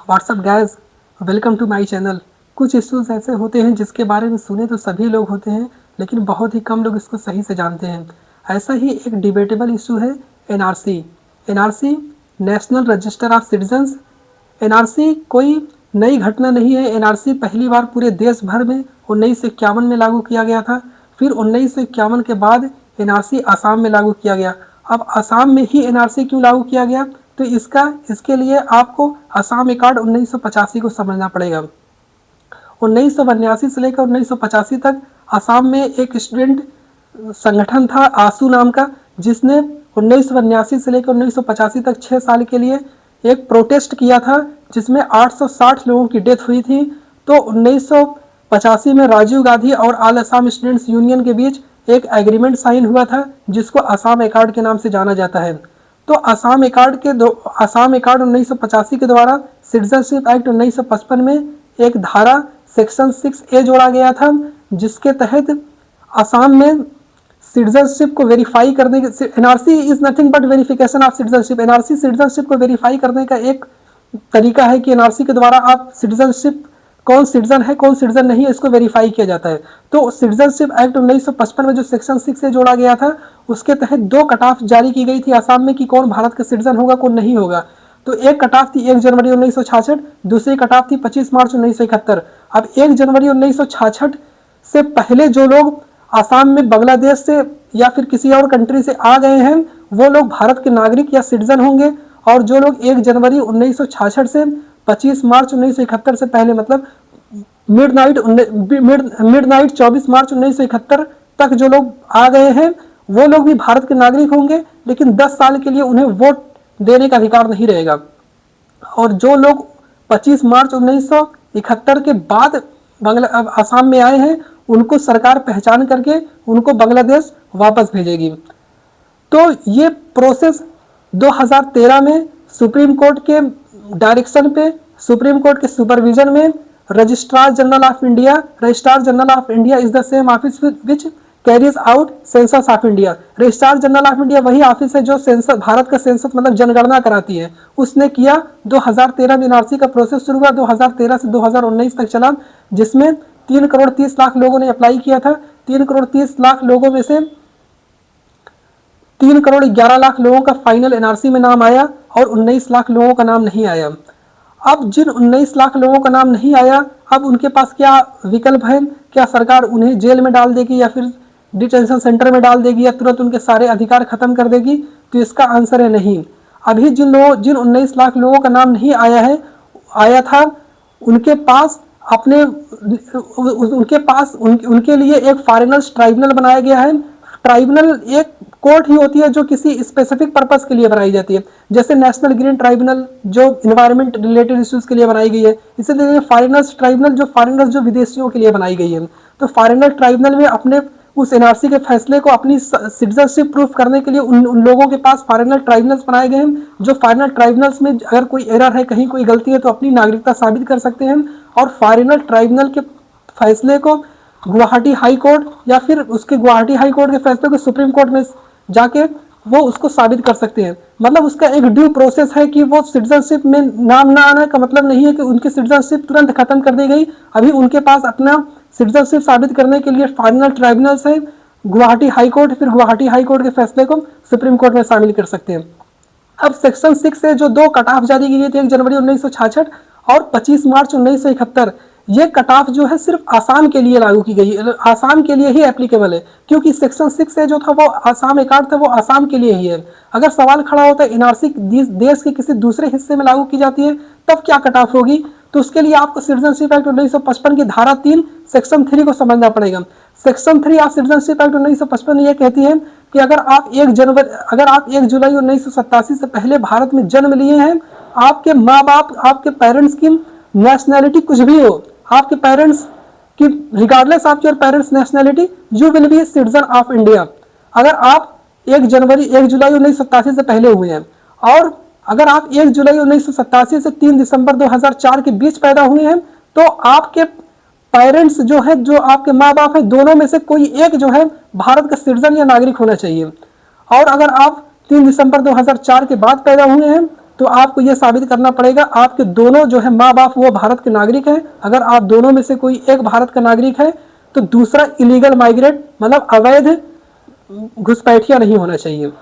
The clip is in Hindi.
WhatsApp guys, welcome to my channel. कुछ इश्यूज ऐसे होते हैं जिसके बारे में सुने तो सभी लोग होते हैं, लेकिन बहुत ही कम लोग इसको सही से जानते हैं। ऐसा ही एक डिबेटेबल इशू है NRC. NRC national register of citizens. NRC कोई नई घटना नहीं है। एनआरसी पहली बार पूरे देश भर में 1951 में लागू किया गया था। फिर 1951 के बाद एनआरसी आसाम में लागू किया गया। अब आसाम में ही एनआरसी क्यों लागू किया गया, तो इसके लिए आपको आसाम अकॉर्ड 1985 को समझना पड़ेगा। 1982 से लेकर 1985 तक आसाम में एक स्टूडेंट संगठन था आसू नाम का, जिसने 1982 से लेकर 1985 तक 6 साल के लिए एक प्रोटेस्ट किया था, जिसमें 860 लोगों की डेथ हुई थी। तो 1985 में राजीव गांधी और ऑल असम स्टूडेंट्स यूनियन के बीच एक एग्रीमेंट साइन हुआ था, जिसको आसाम अकॉर्ड के नाम से जाना जाता है। तो आसाम अकॉर्ड 1985 के द्वारा सिटीजनशिप एक्ट 1955 में एक धारा सेक्शन 6A जोड़ा गया था, जिसके तहत आसाम में सिटीजनशिप को वेरीफाई करने के NRC is nothing but verification of citizenship. NRC citizenship को वेरीफाई करने का एक तरीका है कि एनआरसी के द्वारा आप सिटीजनशिप, कौन सिटीजन है कौन सिटीजन नहीं है, इसको वेरीफाई किया जाता है। तो सिटीजनशिप एक्ट 1955 में जो सेक्शन 6 से जोड़ा गया था, उसके तहत 2 कट ऑफ जारी की गई थी आसाम में कि कौन भारत का सिटीजन होगा कौन नहीं होगा। तो एक कट ऑफ थी 1 जनवरी 1966, दूसरी कट ऑफ थी 25 मार्च 1971। अब 1 जनवरी 1966 से पहले जो लोग आसाम में बांग्लादेश से या फिर किसी और कंट्री से आ गए हैं, वो लोग भारत के नागरिक या सिटीजन होंगे। और जो लोग 1 जनवरी 1966 से 25 मार्च 1971 से पहले, मतलब मिडनाइट 24 मार्च 1971 तक जो लोग आ गए हैं, वो लोग भी भारत के नागरिक होंगे, लेकिन 10 साल के लिए उन्हें वोट देने का अधिकार नहीं रहेगा। और जो लोग 25 मार्च 1971 के बाद आसाम में आए हैं, उनको सरकार पहचान करके उनको बांग्लादेश वापस भेजेगी। तो ये प्रोसेस 2013 में सुप्रीम कोर्ट के डायरेक्शन पे, सुप्रीम कोर्ट के सुपरविजन में registrar general of India is the same office which carries out census of India. Registrar general of India वही ऑफिस है जो सेंसस, भारत का सेंसस मतलब जनगणना कराती है, उसने किया। 2013 में एनआरसी का प्रोसेस शुरू हुआ, 2013 से 2019 तक चला, जिसमें 3 करोड़ 30 लाख लोगों ने अप्लाई किया था। 3 करोड़ 30 लाख लोगों में से 3 करोड़ 11 लाख लोगों का फाइनल एनआरसी में नाम आया और 19 लाख लोगों का नाम नहीं आया। अब जिन 19 लाख लोगों का नाम नहीं आया, अब उनके पास क्या विकल्प है? क्या सरकार उन्हें जेल में डाल देगी या फिर डिटेंशन सेंटर में डाल देगी या तुरंत उनके सारे अधिकार खत्म कर देगी? तो इसका आंसर है नहीं। अभी जिन 19 लाख लोगों का नाम नहीं आया था, उनके पास उनके लिए एक फॉरेनर्स ट्राइब्यूनल बनाया गया है। ट्राइब्यूनल एक कोर्ट ही होती है जो किसी स्पेसिफिक पर्पस के लिए बनाई जाती है, जैसे नेशनल ग्रीन ट्राइब्यूनल जो इन्वायरमेंट रिलेटेड इश्यूज के लिए बनाई गई है, इसीलिए फॉरेनर्स ट्राइब्यूनल जो फॉरेनर्स जो विदेशियों के लिए बनाई गई है। तो फॉरेनर ट्राइब्यूनल में अपने उस एनआरसी के फैसले को अपनी सिटीजनशिप प्रूफ करने के लिए उन लोगों के पास फॉरेनर ट्राइब्यूनल्स बनाए गए हैं, जो फॉरेनर ट्राइब्यूनल्स में अगर कोई एरर है, कहीं कोई गलती है, तो अपनी नागरिकता साबित कर सकते हैं। और फॉरेनर ट्राइब्यूनल के फैसले को गुवाहाटी हाई कोर्ट या फिर उसके गुवाहाटी हाई कोर्ट के फैसले को सुप्रीम कोर्ट में जाके वो उसको साबित कर सकते हैं। मतलब उसका एक ड्यू प्रोसेस है कि वो सिटीजनशिप में नाम ना आने का मतलब नहीं है कि उनकी सिटीजनशिप तुरंत खत्म कर दी गई। अभी उनके पास अपना सिटीजनशिप साबित करने के लिए फाइनल ट्राइब्यूनल्स है, गुवाहाटी हाई कोर्ट, फिर गुवाहाटी हाई कोर्ट के फैसले को सुप्रीम कोर्ट में शामिल कर सकते हैं। अब सेक्शन 6 से जो 2 कट ऑफ जारी की गई थी, 1 जनवरी 1966 और 25 मार्च 1971, ये कट ऑफ जो है सिर्फ आसाम के लिए लागू की गई, आसाम के लिए ही एप्लीकेबल है, क्योंकि सेक्शन 6 से जो था वो आसाम अकॉर्ड था, वो आसाम के लिए ही है। अगर सवाल खड़ा होता है एनआरसी देश के किसी दूसरे हिस्से में लागू की जाती है, तब क्या कट ऑफ होगी? तो उसके लिए आपको सिटीजनशिप एक्ट 1955 की धारा 3 सेक्शन 3 को समझना पड़ेगा। सेक्शन 3 ऑफ सिटीजनशिप एक्ट 1955 ये कहती है कि अगर आप 1 जुलाई 1987 से पहले भारत में जन्म लिए हैं, आपके माँ बाप, आपके पेरेंट्स की नेशनैलिटी कुछ भी हो, आपके पेरेंट्स की regardless of your parents nationality, you will be citizen of India. अगर आप 1 जुलाई 1987 से पहले हुए हैं, और अगर आप 1 जुलाई 1987 से 3 दिसंबर 2004 के बीच पैदा हुए हैं, तो आपके पेरेंट्स जो है, जो आपके माँ बाप हैं, दोनों में से कोई एक जो है भारत का सिटीजन या नागरिक होना चाहिए। और अगर आप 3 दिसंबर 2004 के बाद पैदा हुए हैं, तो आपको ये साबित करना पड़ेगा आपके दोनों जो है माँ बाप वो भारत के नागरिक हैं। अगर आप दोनों में से कोई एक भारत का नागरिक है तो दूसरा इलीगल माइग्रेट मतलब अवैध घुसपैठिया नहीं होना चाहिए।